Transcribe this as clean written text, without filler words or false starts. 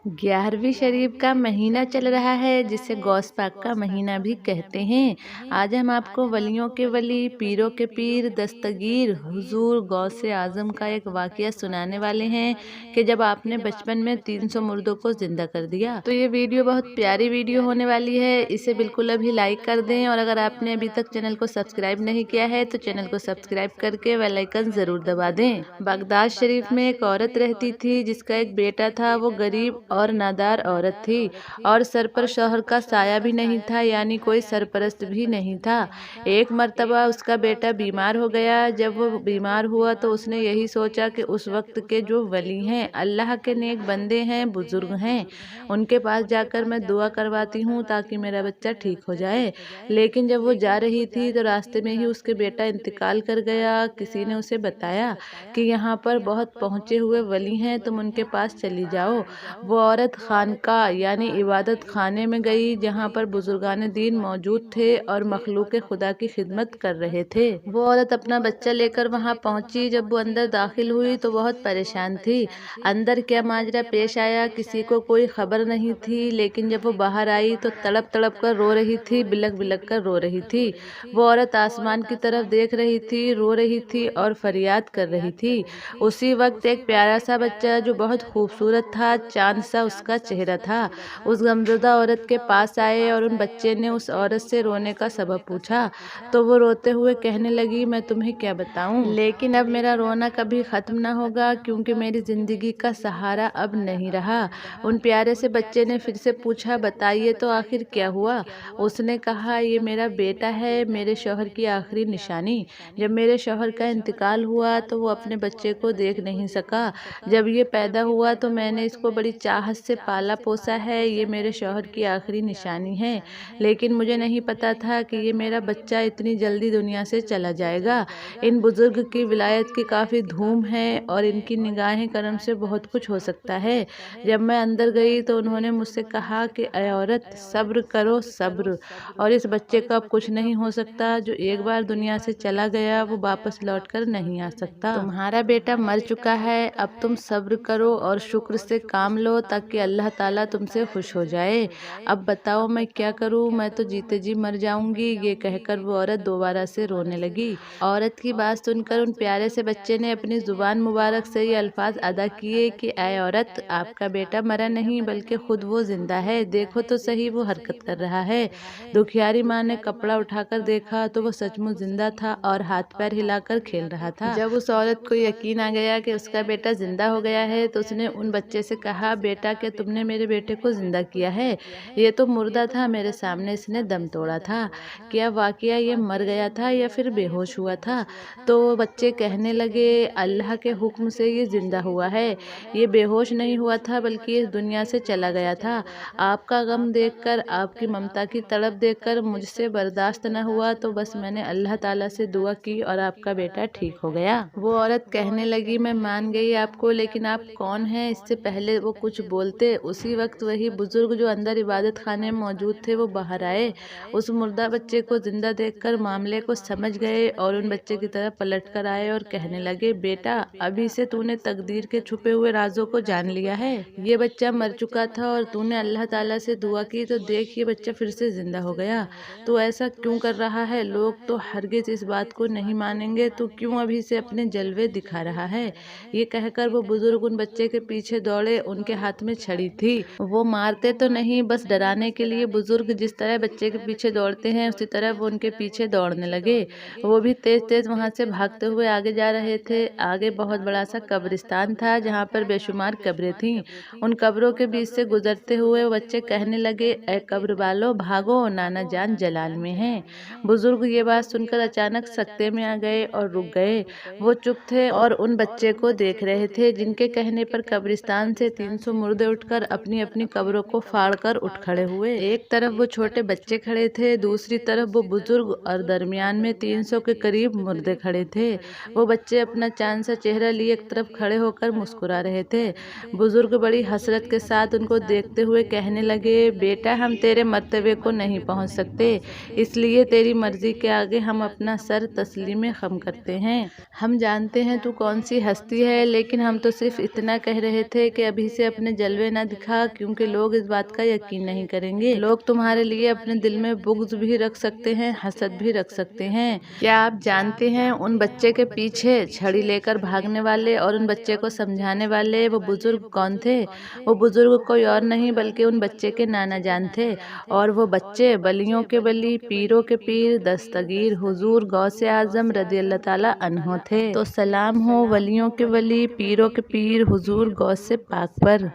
11वीं शरीफ का महीना चल रहा है, जिसे गौस पाक का महीना भी कहते हैं। आज हम आपको वलियों के वली, पीरों के पीर, दस्तगीर हुजूर गौसे आजम का एक वाकया सुनाने वाले हैं कि जब आपने बचपन में 300 मुर्दों को जिंदा कर दिया। तो ये वीडियो बहुत प्यारी वीडियो होने वाली है, इसे बिल्कुल अभी लाइक कर दें। और अगर आपने अभी तक चैनल को सब्सक्राइब नहीं किया है तो चैनल को सब्सक्राइब करके बेल आइकन जरूर दबा दें। बगदाद शरीफ में एक औरत रहती थी जिसका एक बेटा था। वो गरीब और नादार औरत थी और सर पर शौहर का साया भी नहीं था, यानी कोई सरपरस्त भी नहीं था। एक मर्तबा उसका बेटा बीमार हो गया। जब वो बीमार हुआ तो उसने यही सोचा कि उस वक्त के जो वली हैं, अल्लाह के नेक बंदे हैं, बुजुर्ग हैं, उनके पास जाकर मैं दुआ करवाती हूँ ताकि मेरा बच्चा ठीक हो जाए। लेकिन जब वो जा रही थी तो रास्ते में ही उसके बेटा इंतकाल कर गया। किसी ने उसे बताया कि यहाँ पर बहुत पहुँचे हुए वली हैं, तुम उनके पास चली जाओ। वो औरत खानका यानी इबादत खाने में गई, जहाँ पर बुजुर्गान दीन मौजूद थे और मखलूक खुदा की खिदमत कर रहे थे। वो औरत अपना बच्चा लेकर वहाँ पहुँची। जब वो अंदर दाखिल हुई तो बहुत परेशान थी। अंदर क्या माजरा पेश आया किसी को कोई खबर नहीं थी, लेकिन जब वो बाहर आई तो तड़प तड़प कर रो रही थी, बिलक बिलक कर रो रही थी। वो औरत आसमान की तरफ देख रही थी, रो रही थी और फरियाद कर रही थी। उसी वक्त एक प्यारा सा बच्चा जो बहुत खूबसूरत था, चांद सा उसका चेहरा था, उस गमज़दा औरत के पास आए और उन बच्चे ने उस औरत से रोने का सबब पूछा। तो वो रोते हुए कहने लगी, मैं तुम्हें क्या बताऊं, लेकिन अब मेरा रोना कभी ख़त्म ना होगा क्योंकि मेरी ज़िंदगी का सहारा अब नहीं रहा। उन प्यारे से बच्चे ने फिर से पूछा, बताइए तो आखिर क्या हुआ। उसने कहा, ये मेरा बेटा है, मेरे शौहर की आखिरी निशानी। जब मेरे शौहर का इंतकाल हुआ तो वो अपने बच्चे को देख नहीं सका। जब ये पैदा हुआ तो मैंने इसको बड़ी चाहत से पाला पोसा है। ये मेरे शौहर की आखिरी निशानी है, लेकिन मुझे नहीं पता था कि ये मेरा बच्चा इतनी जल्दी दुनिया से चला जाएगा। इन बुजुर्ग की विलायत की काफ़ी धूम है और इनकी निगाहें करम से बहुत कुछ हो सकता है। जब मैं अंदर गई तो उन्होंने मुझसे कहा कि ऐ औरत, सब्र करो, सब्र, और इस बच्चे का अब कुछ नहीं हो सकता। जो एक बार दुनिया से चला गया वो वापस लौट कर नहीं आ सकता। तुम्हारा बेटा मर चुका है, अब तुम सब्र करो और शुक्र से काम लो ताकि अल्लाह ताला तुमसे खुश हो जाए। अब बताओ मैं क्या करूं, मैं तो जीते जी मर जाऊंगी। ये कहकर वो औरत दोबारा से रोने लगी। औरत की बात सुनकर उन प्यारे से बच्चे ने अपनी जुबान मुबारक से ये अल्फाज अदा किए कि ऐ औरत, आपका बेटा मरा नहीं बल्कि खुद वो जिंदा है। देखो तो सही, वो हरकत कर रहा है। दुखियारी माँ ने कपड़ा उठाकर देखा तो वो सचमुच जिंदा था और हाथ पैर हिलाकर खेल रहा था। जब उस औरत को यकीन आ गया कि उसका बेटा जिंदा हो गया है तो उसने उन बच्चे से कहा, बेटा क्या तुमने मेरे बेटे को जिंदा किया है? ये तो मुर्दा था, मेरे सामने इसने दम तोड़ा था। क्या वाकया ये मर गया था या फिर बेहोश हुआ था? तो बच्चे कहने लगे, अल्लाह के हुक्म से ये जिंदा हुआ है। ये बेहोश नहीं हुआ था बल्कि इस दुनिया से चला गया था। आपका गम देखकर, आपकी ममता की तड़प देखकर मुझसे बर्दाश्त न हुआ तो बस मैंने अल्लाह ताला से दुआ की और आपका बेटा ठीक हो गया। वो औरत कहने लगी, मैं मान गई आपको, लेकिन आप कौन हैं? इससे पहले वो कुछ बोलते उसी वक्त वही बुजुर्ग जो अंदर इबादत खाने में मौजूद थे वो बाहर आए। उस मुर्दा बच्चे को जिंदा देखकर मामले को समझ गए और उन बच्चे की तरफ पलट कर आए और कहने लगे, बेटा अभी से तूने तकदीर के छुपे हुए राजों को जान लिया है। ये बच्चा मर चुका था और तूने अल्लाह ताला से दुआ की तो देख ये बच्चा फिर से जिंदा हो गया। तू ऐसा क्यों कर रहा है? लोग तो हरगिज इस बात को नहीं मानेंगे। तू क्यों अभी से अपने जलवे दिखा रहा है? ये कहकर वो बुजुर्ग उन बच्चे के पीछे दौड़े। उनके हाथ में छड़ी थी। वो मारते तो नहीं, बस डराने के लिए। बुजुर्ग जिस तरह बच्चे के पीछे दौड़ते हैं उसी तरह वो उनके पीछे दौड़ने लगे। वो भी तेज तेज वहां से भागते हुए आगे जा रहे थे। आगे बहुत बड़ा सा कब्रिस्तान था जहाँ पर बेशुमार कब्रें थीं। उन कब्रों के बीच से गुजरते हुए वो बच्चे कहने लगे, ऐ कब्र वालों, भागो, नाना जान जलाल में हैं। बुजुर्ग ये बात सुनकर अचानक सकते में आ गए और रुक गए। वो चुप थे और उन बच्चे को देख रहे थे जिनके कहने पर कब्रिस्तान से 300 मुर्दे उठकर अपनी अपनी कब्रों को फाड़कर उठ खड़े हुए। एक तरफ वो छोटे बच्चे खड़े थे, दूसरी तरफ वो बुजुर्ग और दरमियान में 300 के करीब मुर्दे खड़े थे। वो बच्चे अपना चांद सा चेहरा लिए एक तरफ खड़े होकर मुस्कुरा रहे थे। बुजुर्ग बड़ी हसरत के साथ उनको देखते हुए कहने लगे, बेटा हम तेरे मर्तबे को नहीं पहुंच सकते, इसलिए तेरी मर्जी के आगे हम अपना सर तस्लीम खम करते हैं। हम जानते हैं तू कौन सी हस्ती है, लेकिन हम तो सिर्फ इतना कह रहे थे कि अभी से अपने अपने जलवे न दिखा, क्योंकि लोग इस बात का यकीन नहीं करेंगे। लोग तुम्हारे लिए अपने दिल में बुग़्ज़ भी रख सकते हैं, हसद भी रख सकते हैं। क्या आप जानते हैं उन बच्चे के पीछे छड़ी लेकर भागने वाले और उन बच्चे को समझाने वाले वो बुजुर्ग कौन थे? वो बुजुर्ग कोई और नहीं बल्कि उन बच्चे के नाना जान थे। और वो बच्चे वलियों के वली, पीरों के पीर, दस्तगीर हुजूर गौसे आज़म रज़ियल्लाहु ताला अन्हो थे। तो सलाम हो वलियों के वली, पीरों के पीर, हुजूर गौसे पाक पर।